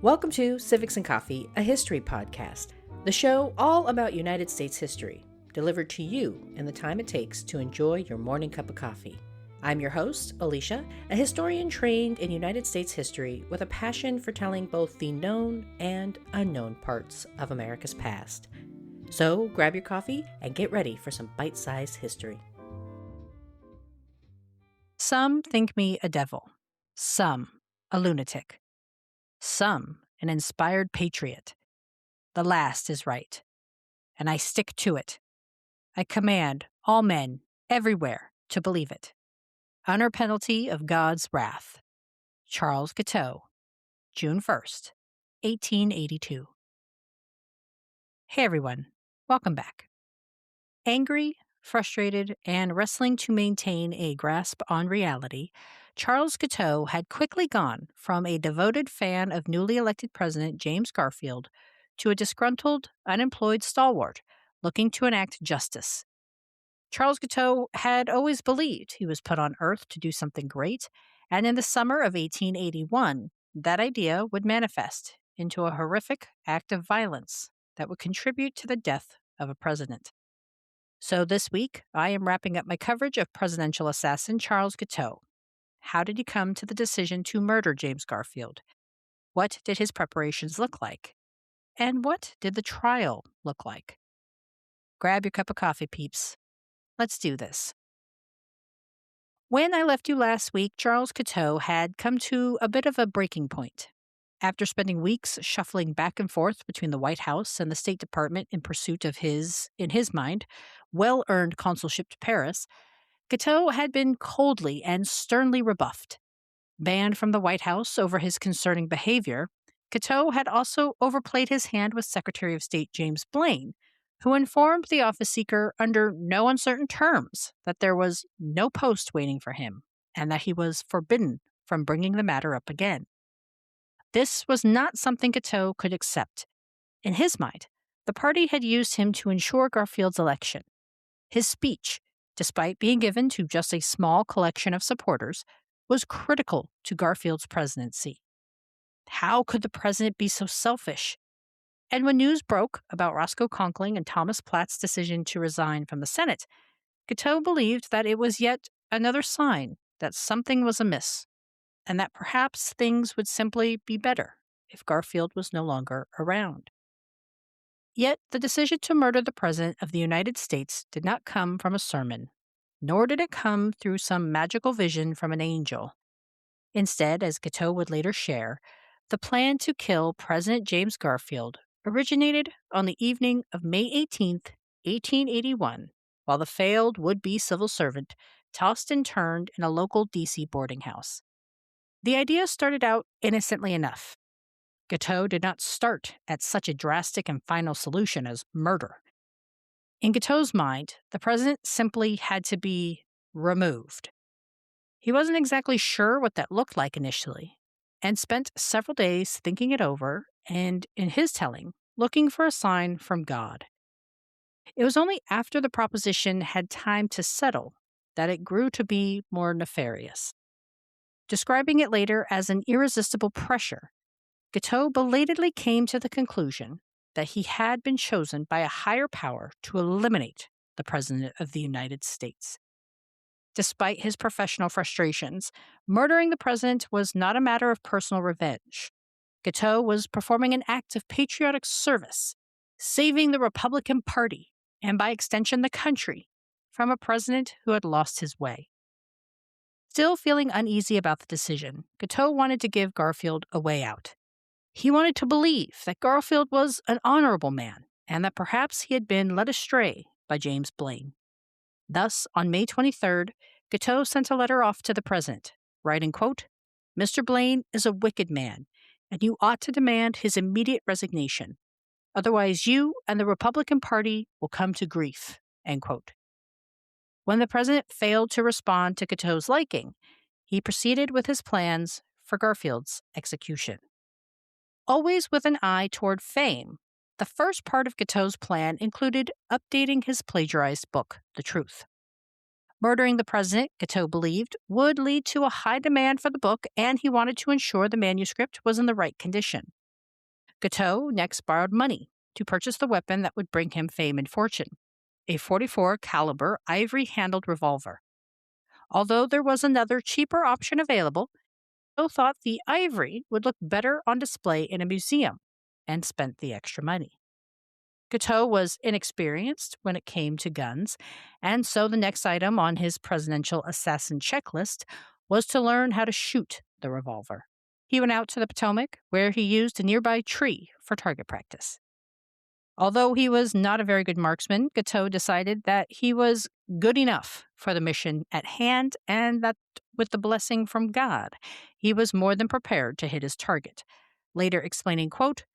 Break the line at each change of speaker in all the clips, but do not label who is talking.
Welcome to Civics and Coffee, a history podcast, the show all about United States history, delivered to you in the time it takes to enjoy your morning cup of coffee. I'm your host, Alicia, a historian trained in United States history with a passion for telling both the known and unknown parts of America's past. So grab your coffee and get ready for some bite-sized history. Some think me a devil, some a lunatic, some an inspired patriot. The last is right, and I stick to it. I command all men everywhere to believe it. Under penalty of God's wrath. Charles Guiteau, June 1st, 1882. Hey everyone, welcome back. Angry, frustrated, and wrestling to maintain a grasp on reality, Charles Guiteau had quickly gone from a devoted fan of newly elected President James Garfield to a disgruntled, unemployed stalwart looking to enact justice. Charles Guiteau had always believed he was put on earth to do something great, and in the summer of 1881, that idea would manifest into a horrific act of violence that would contribute to the death of a president. So this week, I am wrapping up my coverage of presidential assassin Charles Guiteau. How did he come to the decision to murder James Garfield? What did his preparations look like? And what did the trial look like? Grab your cup of coffee, peeps. Let's do this. When I left you last week, Charles Guiteau had come to a bit of a breaking point. After spending weeks shuffling back and forth between the White House and the State Department in pursuit of his, in his mind, well-earned consulship to Paris, Guiteau had been coldly and sternly rebuffed. Banned from the White House over his concerning behavior, Guiteau had also overplayed his hand with Secretary of State James Blaine, who informed the office seeker under no uncertain terms that there was no post waiting for him and that he was forbidden from bringing the matter up again. This was not something Guiteau could accept. In his mind, the party had used him to ensure Garfield's election. His speech, despite being given to just a small collection of supporters, was critical to Garfield's presidency. How could the president be so selfish? And when news broke about Roscoe Conkling and Thomas Platt's decision to resign from the Senate, Guiteau believed that it was yet another sign that something was amiss, and that perhaps things would simply be better if Garfield was no longer around. Yet the decision to murder the President of the United States did not come from a sermon, nor did it come through some magical vision from an angel. Instead, as Guiteau would later share, the plan to kill President James Garfield originated on the evening of May 18, 1881, while the failed would-be civil servant tossed and turned in a local D.C. boarding house. The idea started out innocently enough. Guiteau did not start at such a drastic and final solution as murder. In Guiteau's mind, the president simply had to be removed. He wasn't exactly sure what that looked like initially, and spent several days thinking it over and, in his telling, looking for a sign from God. It was only after the proposition had time to settle that it grew to be more nefarious. Describing it later as an irresistible pressure, Guiteau belatedly came to the conclusion that he had been chosen by a higher power to eliminate the President of the United States. Despite his professional frustrations, murdering the president was not a matter of personal revenge. Guiteau was performing an act of patriotic service, saving the Republican Party, and by extension the country, from a president who had lost his way. Still feeling uneasy about the decision, Guiteau wanted to give Garfield a way out. He wanted to believe that Garfield was an honorable man, and that perhaps he had been led astray by James Blaine. Thus, on May 23rd, Guiteau sent a letter off to the president, writing, quote, "Mr. Blaine is a wicked man, and you ought to demand his immediate resignation. Otherwise you and the Republican Party will come to grief," end quote. When the president failed to respond to Guiteau's liking, he proceeded with his plans for Garfield's execution. Always with an eye toward fame, the first part of Guiteau's plan included updating his plagiarized book, The Truth. Murdering the president, Guiteau believed, would lead to a high demand for the book, and he wanted to ensure the manuscript was in the right condition. Guiteau next borrowed money to purchase the weapon that would bring him fame and fortune, a 44 caliber ivory-handled revolver. Although there was another cheaper option available, Guiteau thought the ivory would look better on display in a museum and spent the extra money. Guiteau was inexperienced when it came to guns, and so the next item on his presidential assassin checklist was to learn how to shoot the revolver. He went out to the Potomac, where he used a nearby tree for target practice. Although he was not a very good marksman, Guiteau decided that he was good enough for the mission at hand and that with the blessing from God, he was more than prepared to hit his target, later explaining, quote,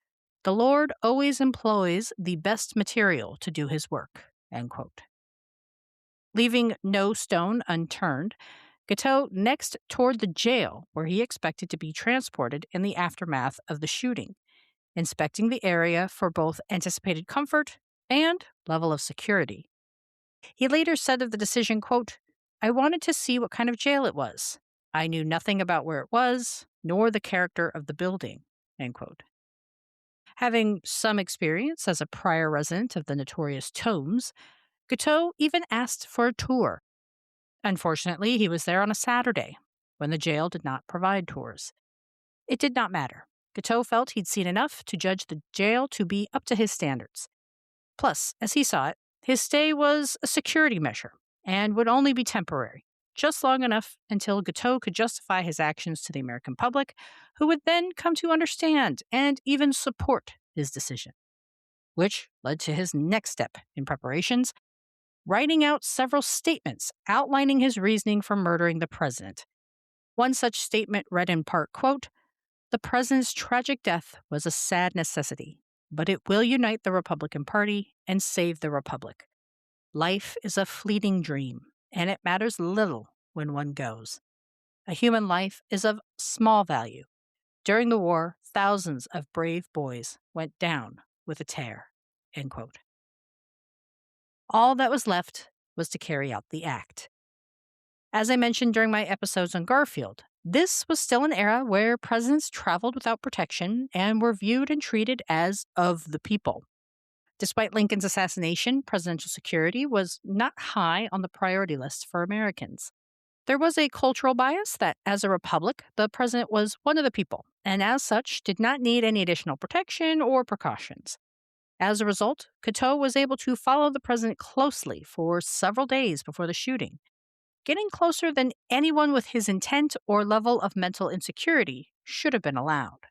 "The Lord always employs the best material to do his work," end quote. Leaving no stone unturned, Guiteau next toured the jail where he expected to be transported in the aftermath of the shooting, inspecting the area for both anticipated comfort and level of security. He later said of the decision, quote, "I wanted to see what kind of jail it was. I knew nothing about where it was, nor the character of the building," end quote. Having some experience as a prior resident of the notorious Tombs, Guiteau even asked for a tour. Unfortunately, he was there on a Saturday, when the jail did not provide tours. It did not matter. Guiteau felt he'd seen enough to judge the jail to be up to his standards. Plus, as he saw it, his stay was a security measure and would only be temporary, just long enough until Guiteau could justify his actions to the American public, who would then come to understand and even support his decision. Which led to his next step in preparations, writing out several statements outlining his reasoning for murdering the president. One such statement read in part, quote, "The president's tragic death was a sad necessity, but it will unite the Republican Party and save the Republic. Life is a fleeting dream, and it matters little when one goes. A human life is of small value. During the war, thousands of brave boys went down with a tear," end quote. All that was left was to carry out the act. As I mentioned during my episodes on Garfield, this was still an era where presidents traveled without protection and were viewed and treated as of the people. Despite Lincoln's assassination, presidential security was not high on the priority list for Americans. There was a cultural bias that, as a republic, the president was one of the people, and as such, did not need any additional protection or precautions. As a result, Guiteau was able to follow the president closely for several days before the shooting, getting closer than anyone with his intent or level of mental insecurity should have been allowed.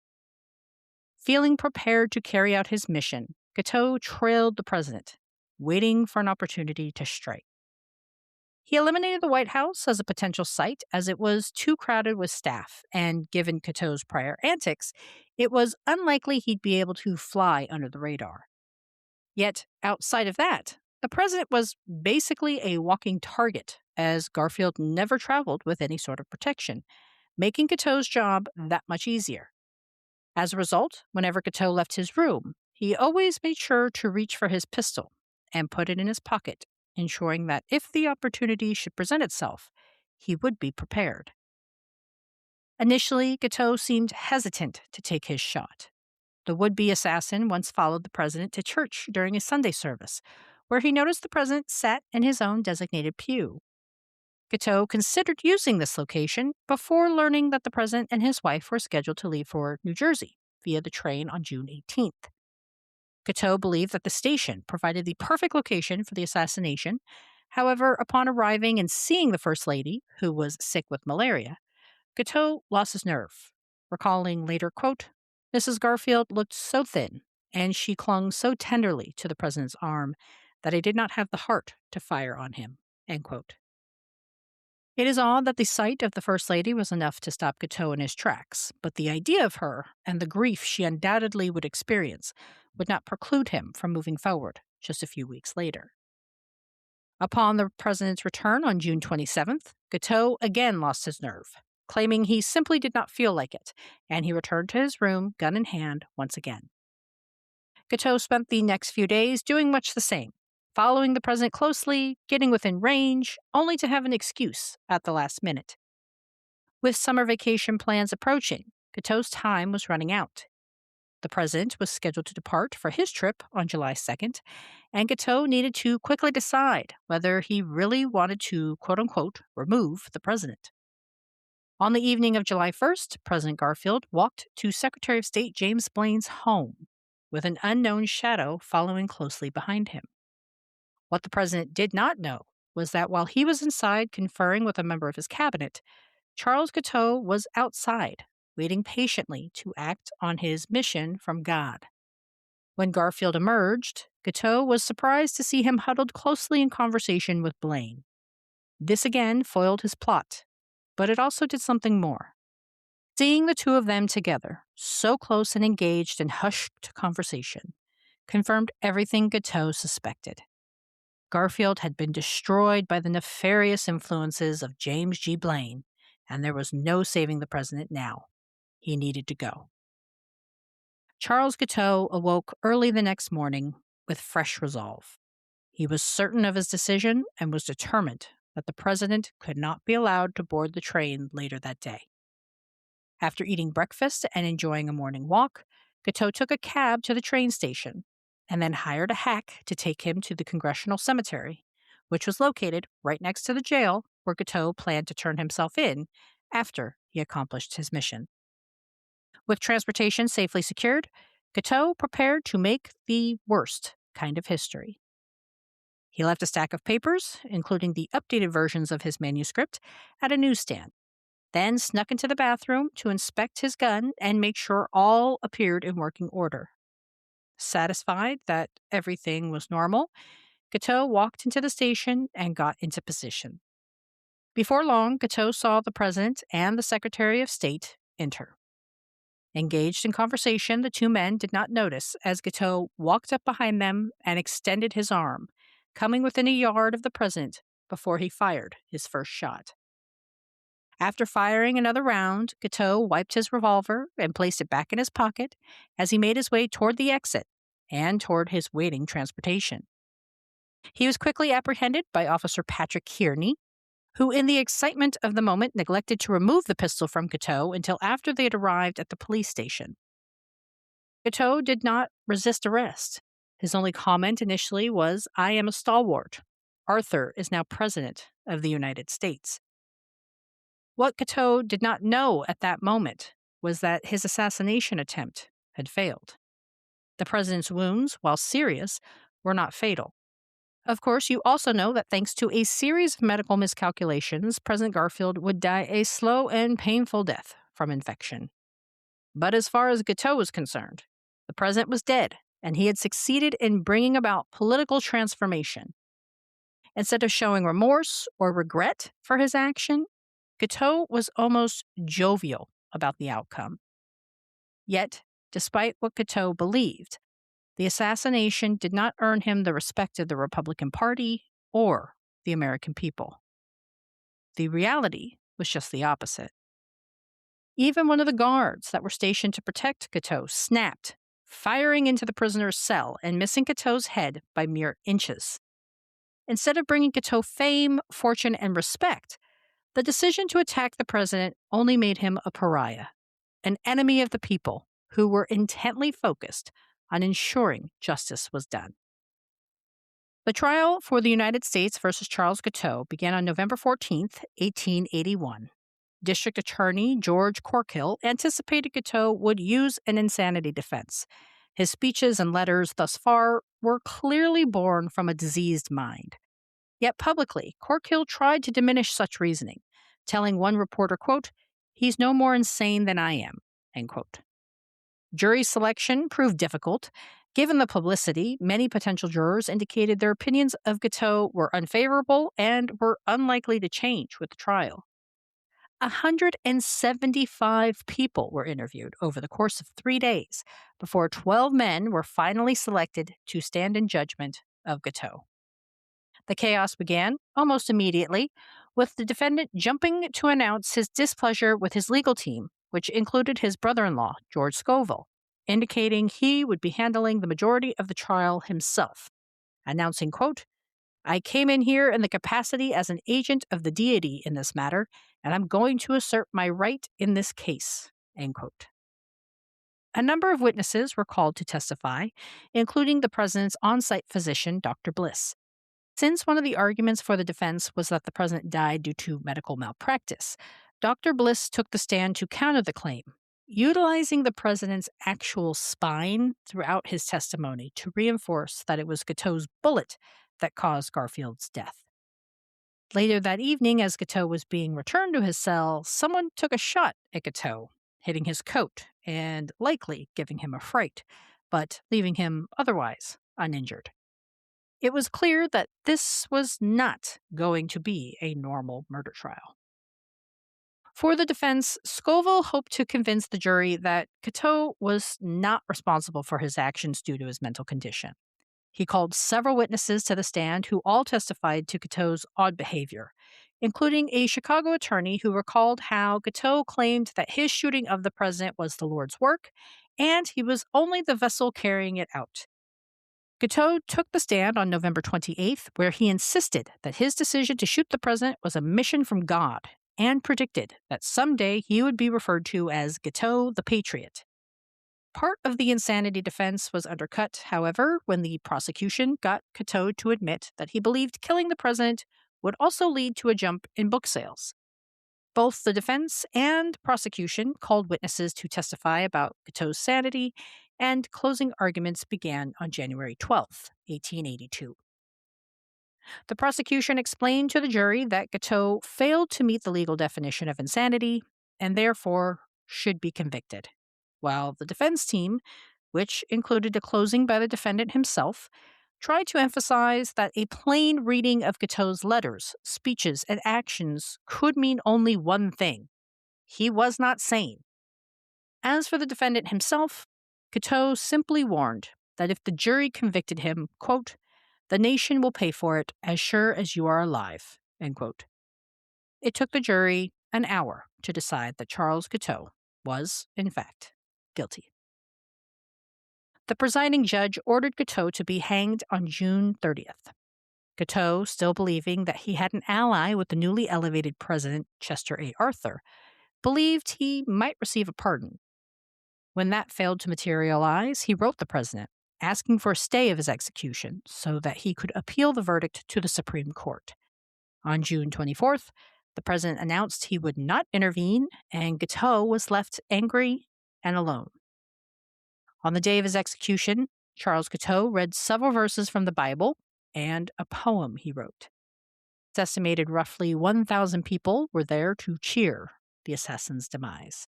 Feeling prepared to carry out his mission, Guiteau trailed the president, waiting for an opportunity to strike. He eliminated the White House as a potential site as it was too crowded with staff, and given Guiteau's prior antics, it was unlikely he'd be able to fly under the radar. Yet, outside of that, the president was basically a walking target, as Garfield never traveled with any sort of protection, making Guiteau's job that much easier. As a result, whenever Guiteau left his room, he always made sure to reach for his pistol and put it in his pocket, ensuring that if the opportunity should present itself, he would be prepared. Initially, Guiteau seemed hesitant to take his shot. The would-be assassin once followed the president to church during a Sunday service, where he noticed the president sat in his own designated pew. Guiteau considered using this location before learning that the president and his wife were scheduled to leave for New Jersey via the train on June 18th. Guiteau believed that the station provided the perfect location for the assassination. However, upon arriving and seeing the First Lady, who was sick with malaria, Guiteau lost his nerve, recalling later, quote, "Mrs. Garfield looked so thin, and she clung so tenderly to the president's arm that I did not have the heart to fire on him," end quote. It is odd that the sight of the First Lady was enough to stop Guiteau in his tracks, but the idea of her and the grief she undoubtedly would experience would not preclude him from moving forward just a few weeks later. Upon the president's return on June 27th, Guiteau again lost his nerve, claiming he simply did not feel like it, and he returned to his room, gun in hand, once again. Guiteau spent the next few days doing much the same, following the president closely, getting within range, only to have an excuse at the last minute. With summer vacation plans approaching, Guiteau's time was running out. The president was scheduled to depart for his trip on July 2nd, and Guiteau needed to quickly decide whether he really wanted to, quote unquote, remove the president. On the evening of July 1st, President Garfield walked to Secretary of State James Blaine's home, with an unknown shadow following closely behind him. What the president did not know was that while he was inside conferring with a member of his cabinet, Charles Guiteau was outside, waiting patiently to act on his mission from God. When Garfield emerged, Guiteau was surprised to see him huddled closely in conversation with Blaine. This again foiled his plot, but it also did something more. Seeing the two of them together, so close and engaged in hushed conversation, confirmed everything Guiteau suspected. Garfield had been destroyed by the nefarious influences of James G. Blaine, and there was no saving the president now. He needed to go. Charles Guiteau awoke early the next morning with fresh resolve. He was certain of his decision and was determined that the president could not be allowed to board the train later that day. After eating breakfast and enjoying a morning walk, Guiteau took a cab to the train station and then hired a hack to take him to the Congressional Cemetery, which was located right next to the jail where Guiteau planned to turn himself in after he accomplished his mission. With transportation safely secured, Guiteau prepared to make the worst kind of history. He left a stack of papers, including the updated versions of his manuscript, at a newsstand, then snuck into the bathroom to inspect his gun and make sure all appeared in working order. Satisfied that everything was normal, Guiteau walked into the station and got into position. Before long, Guiteau saw the president and the Secretary of State enter. Engaged in conversation, the two men did not notice as Guiteau walked up behind them and extended his arm, coming within a yard of the president before he fired his first shot. After firing another round, Guiteau wiped his revolver and placed it back in his pocket as he made his way toward the exit and toward his waiting transportation. He was quickly apprehended by Officer Patrick Kearney, who in the excitement of the moment neglected to remove the pistol from Guiteau until after they had arrived at the police station. Guiteau did not resist arrest. His only comment initially was, "I am a stalwart. Arthur is now President of the United States." What Guiteau did not know at that moment was that his assassination attempt had failed. The president's wounds, while serious, were not fatal. Of course, you also know that thanks to a series of medical miscalculations, President Garfield would die a slow and painful death from infection. But as far as Guiteau was concerned, the president was dead, and he had succeeded in bringing about political transformation. Instead of showing remorse or regret for his action, Guiteau was almost jovial about the outcome. Yet, despite what Guiteau believed, the assassination did not earn him the respect of the Republican Party or the American people. The reality was just the opposite. Even one of the guards that were stationed to protect Guiteau snapped, firing into the prisoner's cell and missing Guiteau's head by mere inches. Instead of bringing Guiteau fame, fortune, and respect, the decision to attack the president only made him a pariah, an enemy of the people who were intently focused on ensuring justice was done. The trial for the United States versus Charles Guiteau began on November 14, 1881. District Attorney George Corkill anticipated Guiteau would use an insanity defense. His speeches and letters thus far were clearly born from a diseased mind. Yet publicly, Corkill tried to diminish such reasoning, telling one reporter, quote, "He's no more insane than I am," end quote. Jury selection proved difficult. Given the publicity, many potential jurors indicated their opinions of Guiteau were unfavorable and were unlikely to change with the trial. 175 people were interviewed over the course of 3 days before 12 men were finally selected to stand in judgment of Guiteau. The chaos began almost immediately, with the defendant jumping to announce his displeasure with his legal team, which included his brother-in-law, George Scoville, indicating he would be handling the majority of the trial himself, announcing, quote, "I came in here in the capacity as an agent of the deity in this matter, and I'm going to assert my right in this case," end quote. A number of witnesses were called to testify, including the president's on-site physician, Dr. Bliss. Since one of the arguments for the defense was that the president died due to medical malpractice, Dr. Bliss took the stand to counter the claim, utilizing the president's actual spine throughout his testimony to reinforce that it was Guiteau's bullet that caused Garfield's death. Later that evening, as Guiteau was being returned to his cell, someone took a shot at Guiteau, hitting his coat and likely giving him a fright, but leaving him otherwise uninjured. It was clear that this was not going to be a normal murder trial. For the defense, Scoville hoped to convince the jury that Guiteau was not responsible for his actions due to his mental condition. He called several witnesses to the stand who all testified to Guiteau's odd behavior, including a Chicago attorney who recalled how Guiteau claimed that his shooting of the president was the Lord's work, and he was only the vessel carrying it out. Guiteau took the stand on November 28th, where he insisted that his decision to shoot the president was a mission from God, and predicted that someday he would be referred to as Guiteau the Patriot. Part of the insanity defense was undercut, however, when the prosecution got Guiteau to admit that he believed killing the president would also lead to a jump in book sales. Both the defense and prosecution called witnesses to testify about Guiteau's sanity, and closing arguments began on January 12, 1882. The prosecution explained to the jury that Guiteau failed to meet the legal definition of insanity and therefore should be convicted, while the defense team, which included a closing by the defendant himself, tried to emphasize that a plain reading of Guiteau's letters, speeches, and actions could mean only one thing: he was not sane. As for the defendant himself, Guiteau simply warned that if the jury convicted him, quote, "the nation will pay for it as sure as you are alive," end quote. It took the jury an hour to decide that Charles Guiteau was, in fact, guilty. The presiding judge ordered Guiteau to be hanged on June 30th. Guiteau, still believing that he had an ally with the newly elevated president, Chester A. Arthur, believed he might receive a pardon. When that failed to materialize, he wrote the president, asking for a stay of his execution so that he could appeal the verdict to the Supreme Court. On June 24th, the president announced he would not intervene, and Guiteau was left angry and alone. On the day of his execution, Charles Guiteau read several verses from the Bible and a poem he wrote. It's estimated roughly 1,000 people were there to cheer the assassin's demise.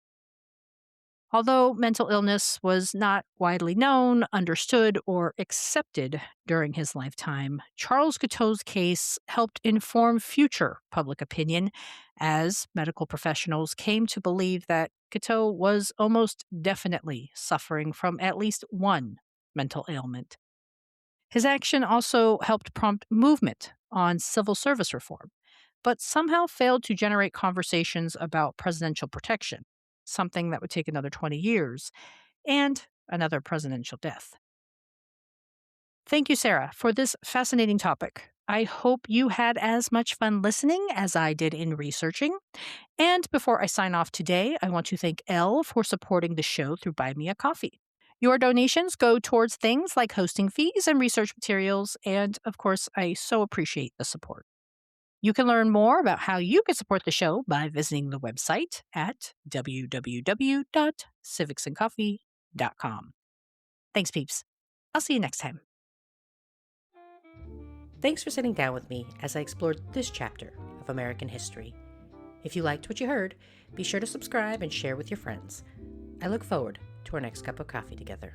Although mental illness was not widely known, understood, or accepted during his lifetime, Charles Guiteau's case helped inform future public opinion as medical professionals came to believe that Guiteau was almost definitely suffering from at least one mental ailment. His action also helped prompt movement on civil service reform, but somehow failed to generate conversations about presidential protection, something that would take another 20 years, and another presidential death. Thank you, Sarah, for this fascinating topic. I hope you had as much fun listening as I did in researching. And before I sign off today, I want to thank Elle for supporting the show through Buy Me a Coffee. Your donations go towards things like hosting fees and research materials, and of course, I so appreciate the support. You can learn more about how you can support the show by visiting the website at www.civicsandcoffee.com. Thanks, peeps. I'll see you next time. Thanks for sitting down with me as I explored this chapter of American history. If you liked what you heard, be sure to subscribe and share with your friends. I look forward to our next cup of coffee together.